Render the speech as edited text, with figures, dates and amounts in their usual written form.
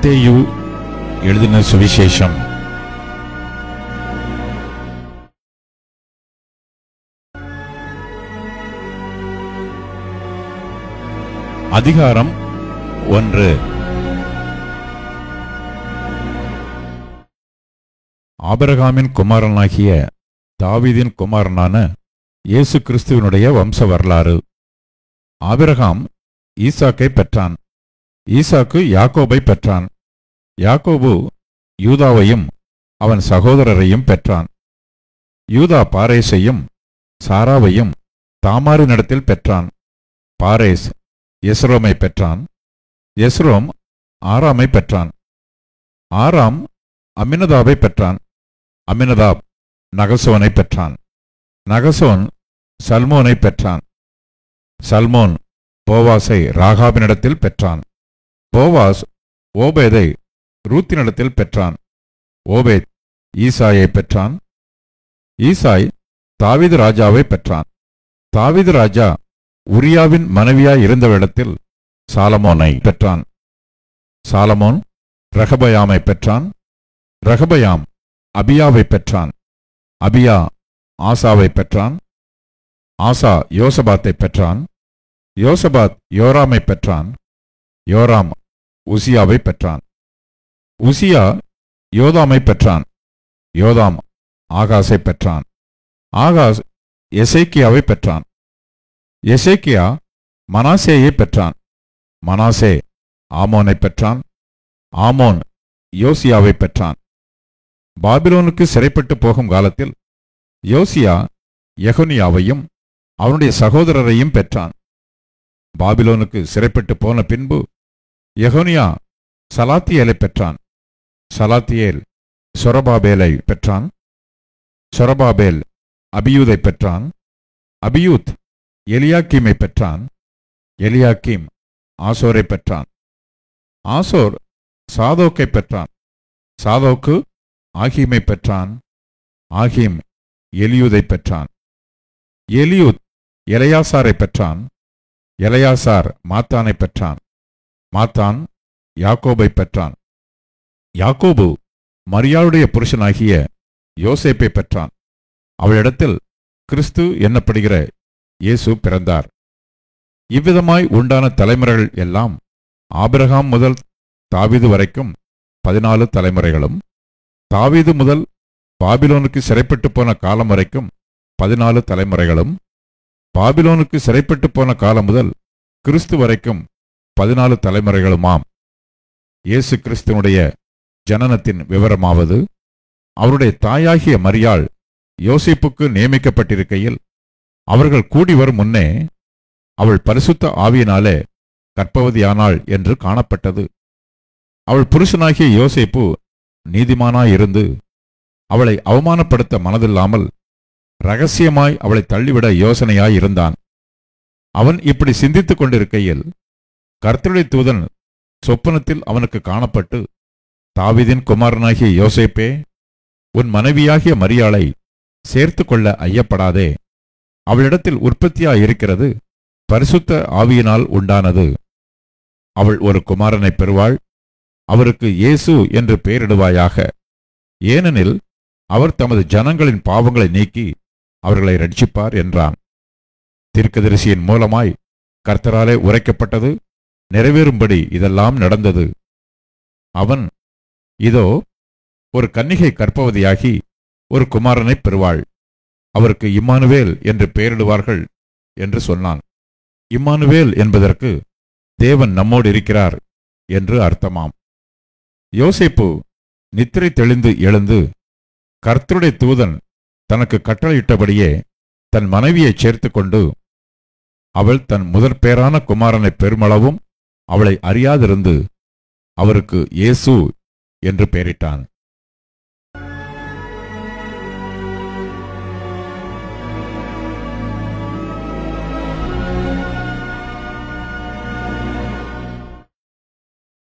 மத்தேயு எழுதின சுவிசேஷம் அதிகாரம் 1. ஆபிரகாமின் குமாரனாகிய தாவீதின் குமாரனான இயேசு கிறிஸ்துவினுடைய வம்ச வரலாறு. ஆபிரகாம் ஈசாக்கை பெற்றான். ஈசாக்கு யாக்கோபை பெற்றான். யாக்கோபு யூதாவையும் அவன் சகோதரரையும் பெற்றான். யூதா பாரேசையும் சாராவையும் தாமாரினிடத்தில் பெற்றான். பாரேஸ் எஸ்ரோமை பெற்றான். எஸ்ரோம் ஆராமை பெற்றான். ஆராம் அம்மினதாபை பெற்றான். அம்மினதாப் நகசோனை பெற்றான். நகசோன் சல்மோனை பெற்றான். சல்மோன் போவாசை ராகாபினிடத்தில் பெற்றான். போவாஸ் ஓபேதை ரூத்தினிடத்தில் பெற்றான். ஓபேத் ஈசாயை பெற்றான். ஈசாய் தாவீது ராஜாவை பெற்றான். தாவீது ராஜா உரியாவின் மனைவியாய் இருந்தவிடத்தில் சாலமோனை பெற்றான். சாலமோன் ரெகபயாமை பெற்றான். ரெகபயாம் அபியாவை பெற்றான். அபியா ஆசாவை பெற்றான். ஆசா யோசபாத்தை பெற்றான். யோசபாத் யோராமை பெற்றான். யோராம் உசியாவை பெற்றான். உசியா யோதாமை பெற்றான். யோதாம் ஆகாஸை பெற்றான். ஆகாஸ் எசேக்கியாவை பெற்றான். எசேக்கியா மனாசேயை பெற்றான். மனாசே ஆமோனை பெற்றான். ஆமோன் யோசியாவை பெற்றான். பாபிலோனுக்கு சிறைப்பட்டு போகும் காலத்தில் யோசியா யெகொனியாவையும் அவனுடைய சகோதரரையும் பெற்றான். பாபிலோனுக்கு சிறைப்பட்டு போன பின்பு யெகொனியா சலாத்தியேலை பெற்றான். சலாத்தியேல் சொரபாபேலை பெற்றான். சொரபாபேல் அபியூதை பெற்றான். அபியூத் எலியாக்கீமை பெற்றான். எலியாக்கீம் ஆசோரை பெற்றான். ஆசோர் சாதோக்கை பெற்றான். சாதோக்கு ஆகீமை பெற்றான். ஆகீம் எலியூதை பெற்றான். எலியூத் எலையாசாரை பெற்றான். எலையாசார் மாத்தானை பெற்றான். மாத்தான் யாக்கோபை பெற்றான். யாக்கோபு மரியாளுடைய புருஷனாகிய யோசேப்பை பெற்றான். அவளிடத்தில் கிறிஸ்து என்னப்படுகிற இயேசு பிறந்தார். இவ்விதமாய் உண்டான தலைமுறைகள் எல்லாம் ஆபிரகாம் முதல் தாவீது வரைக்கும் 14 தலைமுறைகளும், தாவீது முதல் பாபிலோனுக்கு சிறைப்பட்டு போன காலம் வரைக்கும் 14 தலைமுறைகளும், பாபிலோனுக்கு சிறைப்பட்டு போன காலம் முதல் கிறிஸ்து வரைக்கும் 14 தலைமுறைகளுமாம். இயேசு கிறிஸ்துவனுடைய ஜனனத்தின் விவரமாவது, அவருடைய தாயாகிய மரியாள் யோசேப்புக்கு நியமிக்கப்பட்டிருக்கையில் அவர்கள் கூடி வரும் முன்னே அவள் பரிசுத்த ஆவியினாலே கர்ப்பவதியானாள் என்று காணப்பட்டது. அவள் புருஷனாகிய யோசேப்பு நீதிமானாயிருந்து அவளை அவமானப்படுத்த மனதில்லாமல் இரகசியமாய் அவளை தள்ளிவிட யோசனையாயிருந்தான். அவன் இப்படி சிந்தித்துக் கொண்டிருக்கையில் கர்த்தருடைய தூதன் சொப்பனத்தில் அவனுக்கு காணப்பட்டு, தாவீதின் குமாரனாகிய யோசேப்பே, உன் மனைவியாகிய மரியாளை சேர்த்து கொள்ள ஐயப்படாதே. அவளிடத்தில் உற்பத்தியாயிருக்கிறது பரிசுத்த ஆவியினால் உண்டானது. அவள் ஒரு குமாரனை பெறுவாள். அவருக்கு இயேசு என்று பெயரிடுவாயாக. ஏனெனில் அவர் தமது ஜனங்களின் பாவங்களை நீக்கி அவர்களை இரட்சிப்பார் என்றான். தீர்க்கதரிசியின் மூலமாய் கர்த்தராலே உரைக்கப்பட்டது நிறைவேறும்படி இதெல்லாம் நடந்தது. அவன், இதோ ஒரு கன்னிகை கர்ப்பவதியாகி ஒரு குமாரனை பெறுவாள். அவருக்கு இம்மானுவேல் என்று பெயரிடுவார்கள் என்று சொன்னான். இம்மானுவேல் என்பதற்கு தேவன் நம்மோடு இருக்கிறார் என்று அர்த்தமாம். யோசேப்பு நித்திரை தெளிந்து எழுந்து கர்த்தருடைய தூதன் தனக்கு கட்டளையிட்டபடியே தன் மனைவியைச் சேர்த்து கொண்டு, அவள் தன் முதற்பேரான குமாரனை பெருமளவும் அவளை அறியாதிருந்து அவருக்கு இயேசு என்று பெயரிட்டான்.